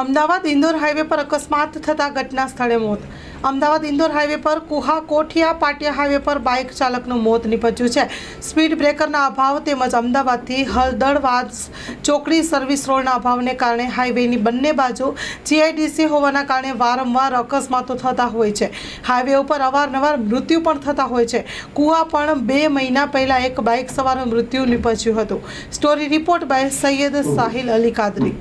Ahmedabad Indore highway પર અકસ્માત થતા ઘટના સ્થળે મોત। અમદાવાદ ઇન્દોર હાઈવે પર કુહા કોઠિયા પાટિયા હાઈવે પર બાઇક ચાલકનું મોત નીપજ્યું છે। સ્પીડ બ્રેકરના અભાવ તેમજ અમદાવાદથી હળદળવાસ ચોકડી સર્વિસ રોડના અભાવને કારણે હાઈવેની બંને બાજુ જીઆઈડીસી હોવાના કારણે વારંવાર અકસ્માતો થતા હોય છે। હાઈવે ઉપર અવારનવાર મૃત્યુ પણ થતા હોય છે। કુહા પણ 2 મહિના પહેલા એક બાઇક સવારનું મૃત્યુ નીપજ્યું હતું। Story report by Syed Sahil Ali Kadri.